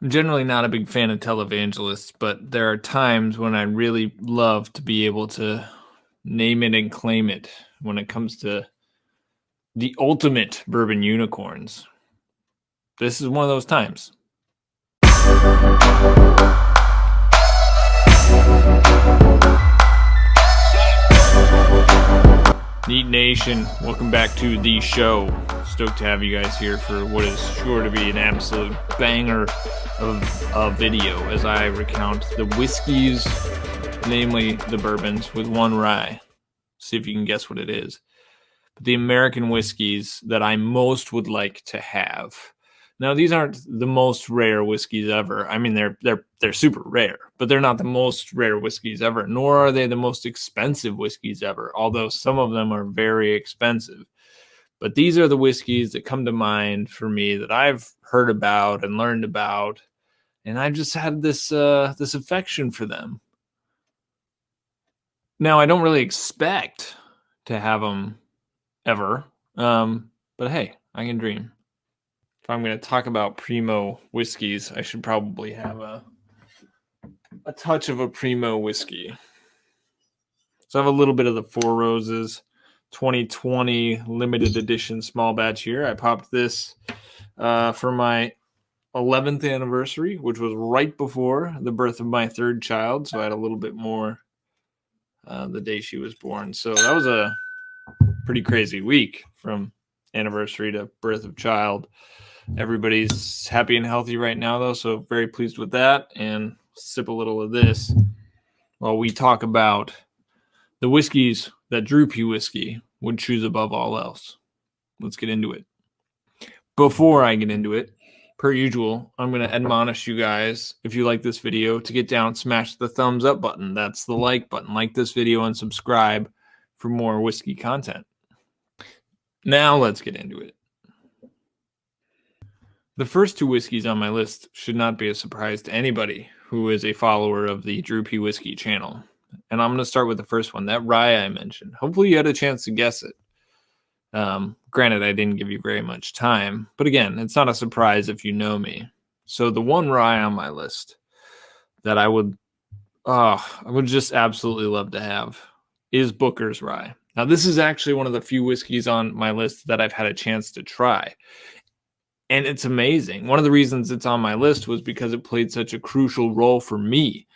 I'm generally not a big fan of televangelists, but there are times when I really love to be able to name it and claim it when it comes to the ultimate bourbon unicorns. This is one of those times. Neat Nation, welcome back to the show. Stoked to have you guys here for what is sure to be an absolute banger of a video as I recount the whiskeys, namely the bourbons, with one rye. See if you can guess what it is. But the American whiskeys that I most would like to have. Now, these aren't the most rare whiskeys ever. I mean, they're super rare, but they're not the most rare whiskeys ever, nor are they the most expensive whiskeys ever, although some of them are very expensive. But these are the whiskeys that come to mind for me that I've heard about and learned about, and I just had this affection for them. Now, I don't really expect to have them ever, but hey, I can dream. If I'm going to talk about primo whiskeys, I should probably have a touch of a primo whiskey. So I have a little bit of the Four Roses 2020 limited edition small batch here. I popped this for my 11th anniversary, which was right before the birth of my third child. So I had a little bit more the day she was born. So that was a pretty crazy week from anniversary to birth of child. Everybody's happy and healthy right now, though, so very pleased with that. And sip a little of this while we talk about the whiskeys that Drew P. Whiskey would choose above all else. Let's get into it. Before I get into it, per usual, I'm going to admonish you guys, if you like this video, to get down, smash the thumbs up button. That's the like button. Like this video and subscribe for more whiskey content. Now let's get into it. The first two whiskeys on my list should not be a surprise to anybody who is a follower of the Drew P. Whiskey channel. And I'm going to start with the first one, that rye I mentioned. Hopefully you had a chance to guess it. Granted, I didn't give you very much time. But again, it's not a surprise if you know me. So the one rye on my list that I would just absolutely love to have is Booker's Rye. Now, this is actually one of the few whiskeys on my list that I've had a chance to try. And it's amazing. One of the reasons it's on my list was because it played such a crucial role for me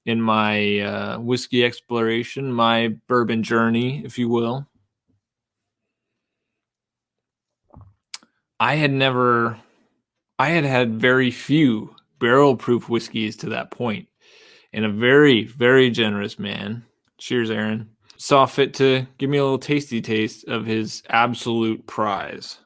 in my whiskey exploration, my bourbon journey, if you will. I had had very few barrel-proof whiskeys to that point. And a very, very generous man, cheers, Aaron, saw fit to give me a little tasty taste of his absolute prize.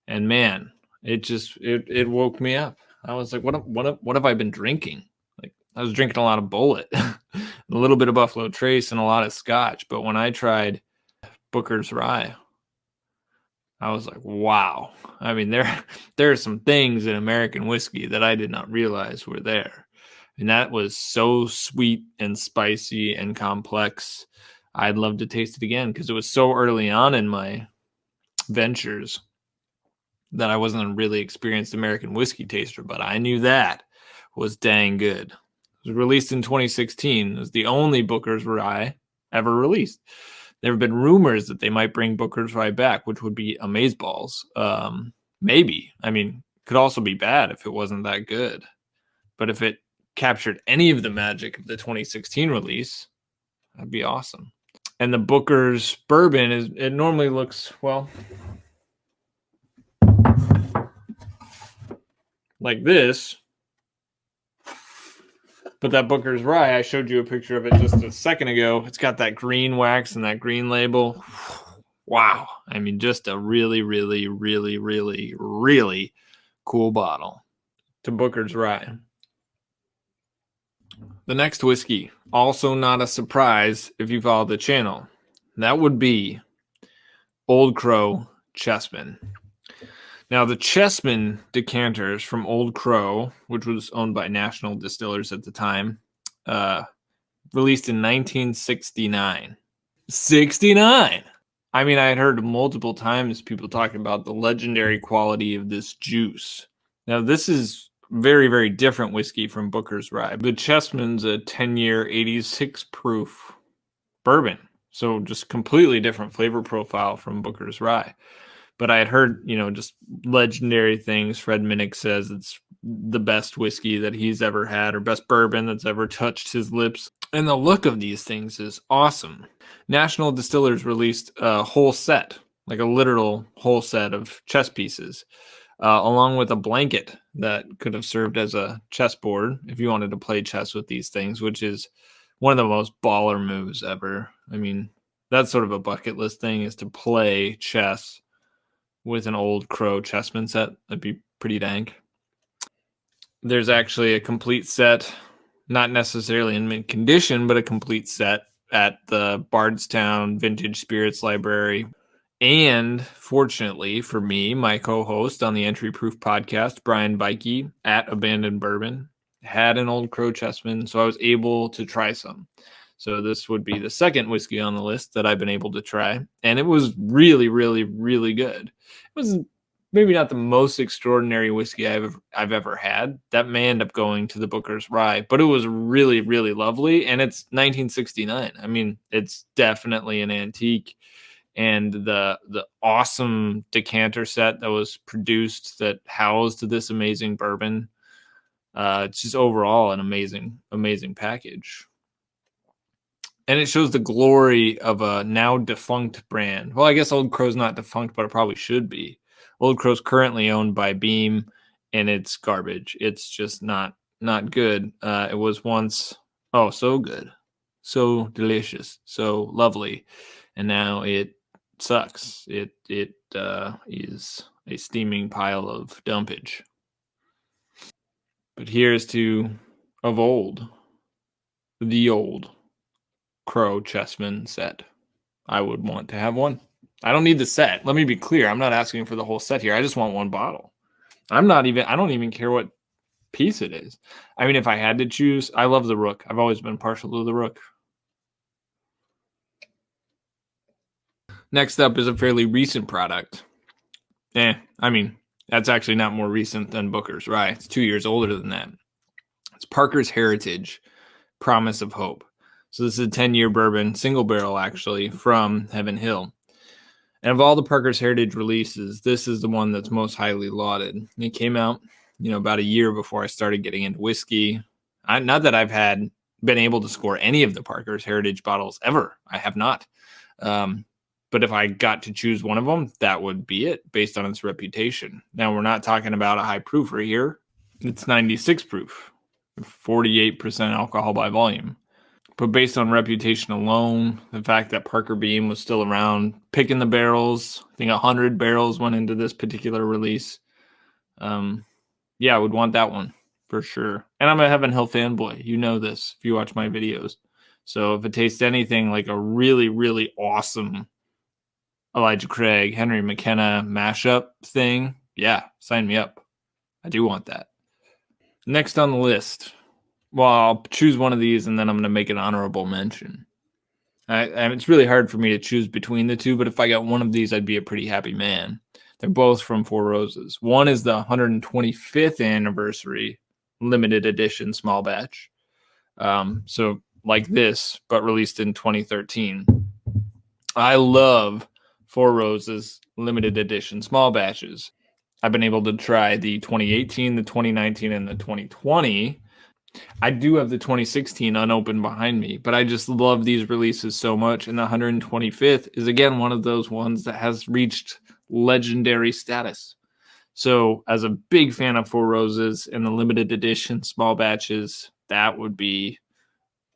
And man, it woke me up. I was like, what have I been drinking? Like, I was drinking a lot of Bullet, a little bit of Buffalo Trace, and a lot of Scotch. But when I tried Booker's Rye, I was like, wow. I mean, there are some things in American whiskey that I did not realize were there. And that was so sweet and spicy and complex. I'd love to taste it again because it was so early on in my ventures that I wasn't a really experienced American whiskey taster, but I knew that was dang good. It was released in 2016. It was the only Booker's Rye ever released. There have been rumors that they might bring Booker's Rye back, which would be amazeballs. Maybe. I mean, could also be bad if it wasn't that good. But if it captured any of the magic of the 2016 release, that'd be awesome. And the Booker's bourbon it normally looks, well, like this. But that Booker's Rye, I showed you a picture of it just a second ago. It's got that green wax and that green label. Wow. I mean, just a really, really, really, really, really cool bottle to Booker's Rye. The next whiskey, also not a surprise if you follow the channel. That would be Old Crow Chessman. Now, the Chessman decanters from Old Crow, which was owned by National Distillers at the time, released in 1969. 69! I mean, I had heard multiple times people talking about the legendary quality of this juice. Now, this is very, very different whiskey from Booker's Rye. The Chessman's a 10-year 86 proof bourbon. So just completely different flavor profile from Booker's Rye. But I had heard, just legendary things. Fred Minnick says it's the best whiskey that he's ever had, or best bourbon that's ever touched his lips. And the look of these things is awesome. National Distillers released a whole set, like a literal whole set of chess pieces, along with a blanket that could have served as a chessboard if you wanted to play chess with these things, which is one of the most baller moves ever. I mean, that's sort of a bucket list thing, is to play chess with an old Crow chessman set. That'd be pretty dank. There's actually a complete set, not necessarily in mint condition, but a complete set at the Bardstown Vintage Spirits Library. And fortunately for me, my co-host on the Entry Proof podcast, Brian Bikey at Abandoned Bourbon, had an old Crow chessman, so I was able to try some. So this would be the second whiskey on the list that I've been able to try, and it was really, really, really good. It was maybe not the most extraordinary whiskey I've ever had. That may end up going to the Booker's Rye, but it was really, really lovely, and it's 1969. I mean, it's definitely an antique. And the awesome decanter set that was produced that housed this amazing bourbon, it's just overall an amazing package. And it shows the glory of a now defunct brand. Well, I guess Old Crow's not defunct, but it probably should be. Old Crow's currently owned by Beam, and it's garbage. It's just not good. It was once, oh, so good, so delicious, so lovely, and now it sucks. It is a steaming pile of dumpage. But here's to of old, the old Crow chessman set. I would want to have one. I don't need the set. Let me be clear. I'm not asking for the whole set here. I just want one bottle. I don't even care what piece it is. I mean, if I had to choose, I love the Rook. I've always been partial to the Rook. Next up is a fairly recent product. I mean, that's actually not more recent than Booker's Rye. It's 2 years older than that. It's Parker's Heritage, Promise of Hope. So this is a 10-year bourbon, single barrel actually, from Heaven Hill. And of all the Parker's Heritage releases, this is the one that's most highly lauded. It came out, about a year before I started getting into whiskey. Not that I've been able to score any of the Parker's Heritage bottles ever. I have not. But if I got to choose one of them, that would be it, based on its reputation. Now, we're not talking about a high proofer here. It's 96 proof, 48% alcohol by volume. But based on reputation alone, the fact that Parker Beam was still around picking the barrels, I think 100 barrels went into this particular release. I would want that one for sure. And I'm a Heaven Hill fanboy. You know this if you watch my videos. So if it tastes anything like a really, really awesome Elijah Craig, Henry McKenna mashup thing, yeah, sign me up. I do want that. Next on the list, well, I'll choose one of these and then I'm going to make an honorable mention. It's really hard for me to choose between the two, but if I got one of these, I'd be a pretty happy man. They're both from Four Roses. One is the 125th anniversary limited edition small batch. So like this, but released in 2013. I love Four Roses limited edition small batches. I've been able to try the 2018, the 2019, and the 2020. I do have the 2016 unopened behind me, but I just love these releases so much. And the 125th is, again, one of those ones that has reached legendary status. So as a big fan of Four Roses and the limited edition small batches, that would be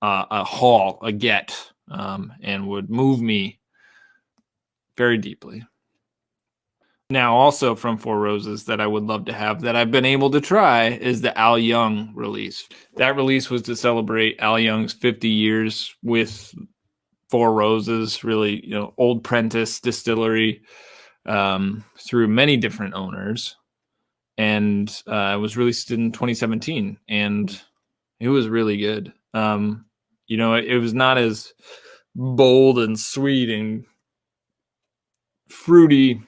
a haul, a get, and would move me very deeply. Now, also from Four Roses that I would love to have that I've been able to try is the Al Young release. That release was to celebrate Al Young's 50 years with Four Roses, really, old Prentice distillery, through many different owners. And it was released in 2017, and it was really good. It was not as bold and sweet and fruity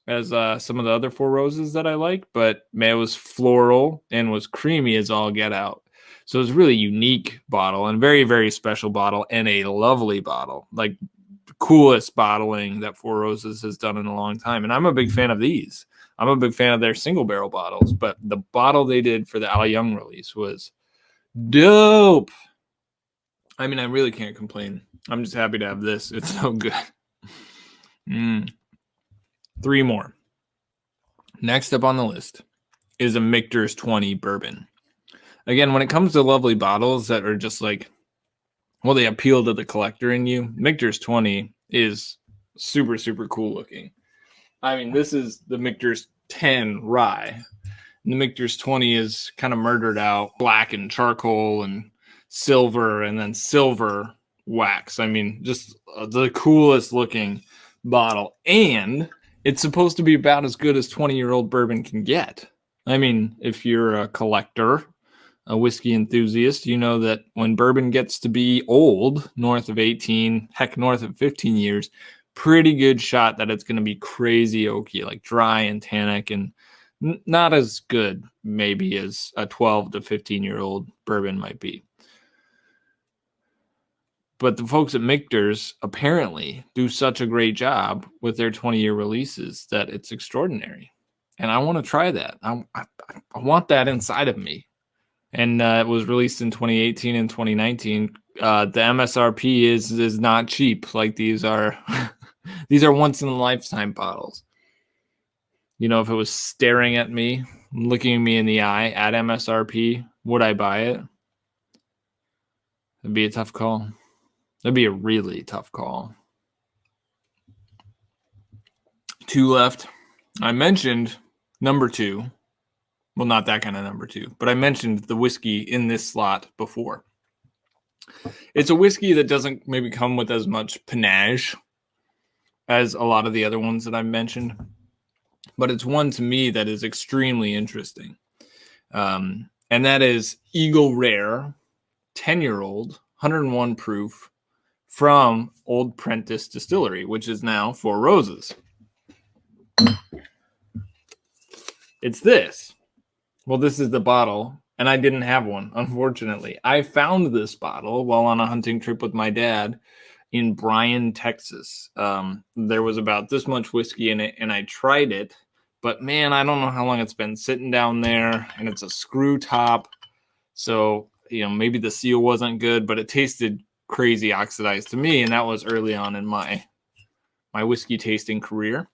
as some of the other Four Roses that I like, but man, it was floral and was creamy as all get out. So it was a really unique bottle and very, very special bottle and a lovely bottle. Like coolest bottling that Four Roses has done in a long time. And I'm a big fan of these. I'm a big fan of their single barrel bottles, but the bottle they did for the Al Young release was dope. I mean, I really can't complain. I'm just happy to have this. It's so good. 3 more. Next up on the list is a Michter's 20 bourbon. Again, when it comes to lovely bottles that are just like, well, they appeal to the collector in you, Michter's 20 is super, super cool looking. I mean, this is the Michter's 10 rye. And the Michter's 20 is kind of murdered out, black and charcoal and silver, and then silver wax. I mean, just the coolest looking bottle. And it's supposed to be about as good as 20-year-old bourbon can get. I mean, if you're a collector, a whiskey enthusiast, you know that when bourbon gets to be old, north of 18, heck, north of 15 years, pretty good shot that it's going to be crazy oaky, like dry and tannic, and not as good maybe as a 12 to 15-year-old bourbon might be. But the folks at Michter's apparently do such a great job with their 20-year releases that it's extraordinary. And I want to try that. I want that inside of me. And it was released in 2018 and 2019. The MSRP is not cheap. Like these are these are once in a lifetime bottles. You know, if it was staring at me, looking me in the eye at MSRP, would I buy it? It'd be a tough call. That'd be a really tough call. 2 left. I mentioned number 2. Well, not that kind of number 2, but I mentioned the whiskey in this slot before. It's a whiskey that doesn't maybe come with as much panache as a lot of the other ones that I've mentioned, but it's one to me that is extremely interesting. And that is Eagle Rare, 10-year-old, 101 proof from Old Prentice Distillery, which is now Four Roses. It's this. Well, this is the bottle, and I didn't have one, unfortunately. I found this bottle while on a hunting trip with my dad in Bryan, Texas. There was about this much whiskey in it, and I tried it, but man, I don't know how long it's been sitting down there, and it's a screw top, so maybe the seal wasn't good, but it tasted crazy oxidized to me, and that was early on in my whiskey tasting career.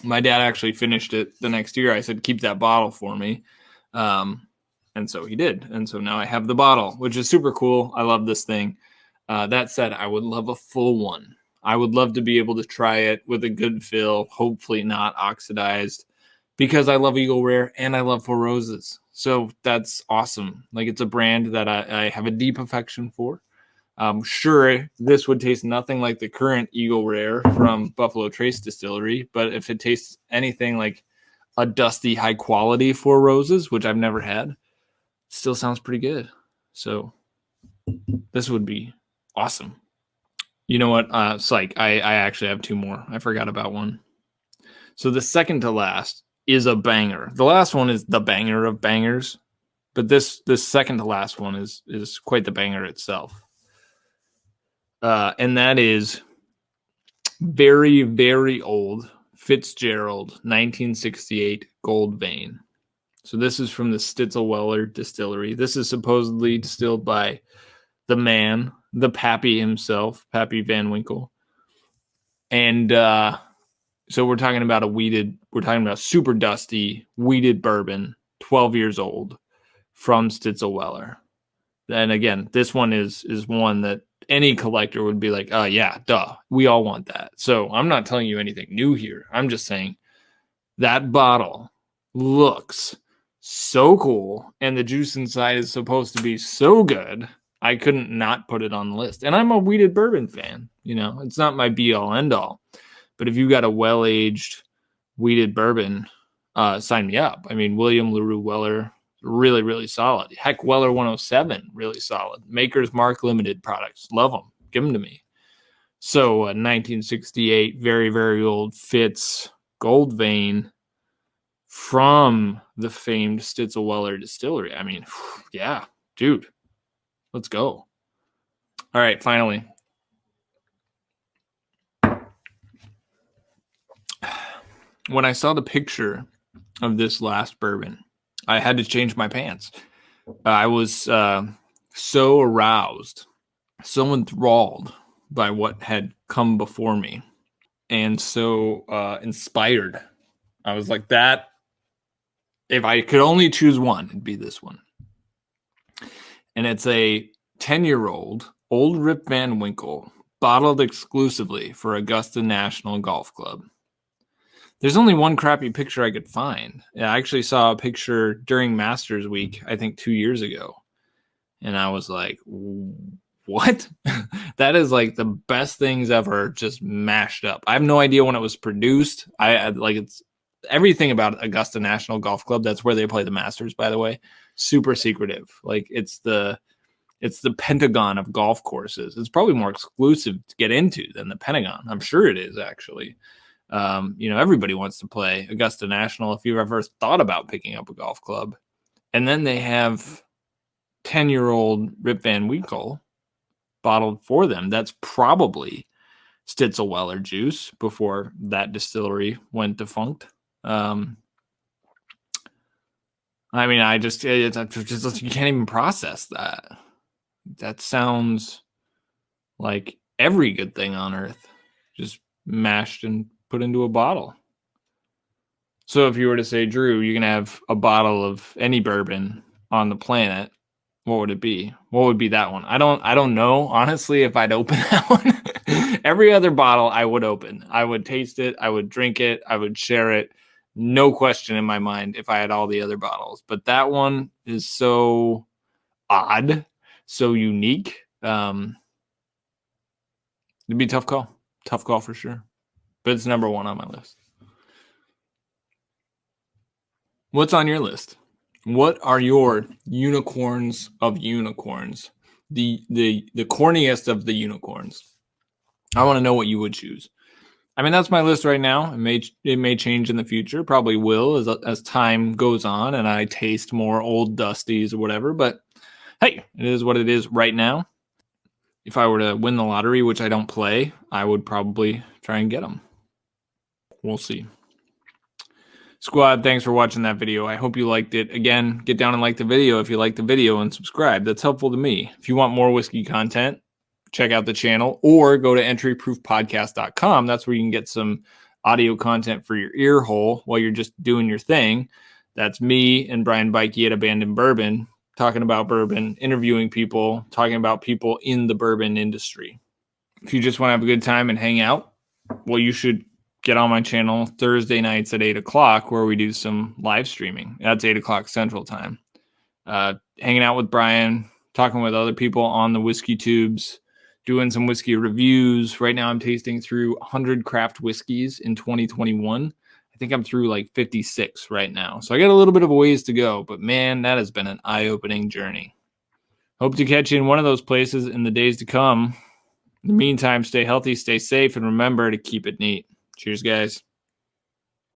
My dad actually finished it the next year. I said, keep that bottle for me. And so he did. And so now I have the bottle, which is super cool. I love this thing. That said, I would love a full one. I would love to be able to try it with a good fill, hopefully not oxidized, because I love Eagle Rare and I love Four Roses. So that's awesome. Like, it's a brand that I have a deep affection for. Sure, this would taste nothing like the current Eagle Rare from Buffalo Trace Distillery, but if it tastes anything like a dusty, high quality Four Roses, which I've never had, still sounds pretty good. So this would be awesome. You know what? Psych, I actually have 2 more. I forgot about one. So the second to last is a banger. The last one is the banger of bangers, but this second to last one is quite the banger itself. And that is very, very old Fitzgerald 1968 Gold Vein. So this is from the Stitzelweller Distillery. This is supposedly distilled by the man, the Pappy himself, Pappy Van Winkle. And so we're talking about super dusty, wheated bourbon, 12 years old from Stitzelweller. And again, this one is one that any collector would be like, oh, yeah, duh. We all want that. So I'm not telling you anything new here. I'm just saying that bottle looks so cool, and the juice inside is supposed to be so good. I couldn't not put it on the list. And I'm a wheated bourbon fan. It's not my be-all, end-all. But if you got a well-aged wheated bourbon, sign me up. I mean, William LaRue Weller, really, really solid. Heck, Weller 107, really solid. Maker's Mark Limited products. Love them. Give them to me. So 1968, very, very old Fitz. gold vein from the famed Stitzel-Weller distillery. I mean, yeah, dude, let's go. All right, finally. When I saw the picture of this last bourbon, I had to change my pants. I was so aroused, so enthralled by what had come before me, and so inspired. I was like, that, if I could only choose one, it'd be this one. And it's a 10-year-old Old Rip Van Winkle, bottled exclusively for Augusta National Golf Club. There's only one crappy picture I could find. I actually saw a picture during Masters Week, I think 2 years ago. And I was like, what? That is like the best things ever, just mashed up. I have no idea when it was produced. It's everything about Augusta National Golf Club. That's where they play the Masters, by the way. Super secretive. Like it's the Pentagon of golf courses. It's probably more exclusive to get into than the Pentagon. I'm sure it is, actually. Everybody wants to play Augusta National if you've ever thought about picking up a golf club. And then they have 10-year-old Rip Van Winkle bottled for them. That's probably Stitzel-Weller juice before that distillery went defunct. You can't even process that. That sounds like every good thing on earth just mashed and put into a bottle. So if you were to say, Drew, you can have a bottle of any bourbon on the planet, what would it be? What would be that one? I don't know, honestly, if I'd open that one. Every other bottle I would open. I would taste it. I would drink it. I would share it. No question in my mind if I had all the other bottles. But that one is so odd, so unique. It'd be a tough call. Tough call for sure. But it's number one on my list. What's on your list? What are your unicorns of unicorns? The corniest of the unicorns. I want to know what you would choose. I mean, that's my list right now. It may change in the future. Probably will as time goes on and I taste more old dusties or whatever. But hey, it is what it is right now. If I were to win the lottery, which I don't play, I would probably try and get them. We'll see. Squad, thanks for watching that video. I hope you liked it. Again, get down and like the video if you like the video and subscribe. That's helpful to me. If you want more whiskey content, check out the channel or go to entryproofpodcast.com. That's where you can get some audio content for your ear hole while you're just doing your thing. That's me and Brian Bikey at Abandoned Bourbon talking about bourbon, interviewing people, talking about people in the bourbon industry. If you just want to have a good time and hang out, well, you should get on my channel Thursday nights at 8 o'clock where we do some live streaming. That's 8 o'clock Central Time. Hanging out with Brian, talking with other people on the whiskey tubes, doing some whiskey reviews. Right now I'm tasting through 100 craft whiskeys in 2021. I think I'm through like 56 right now. So I got a little bit of a ways to go, but man, that has been an eye-opening journey. Hope to catch you in one of those places in the days to come. In the meantime, stay healthy, stay safe, and remember to keep it neat. Cheers, guys.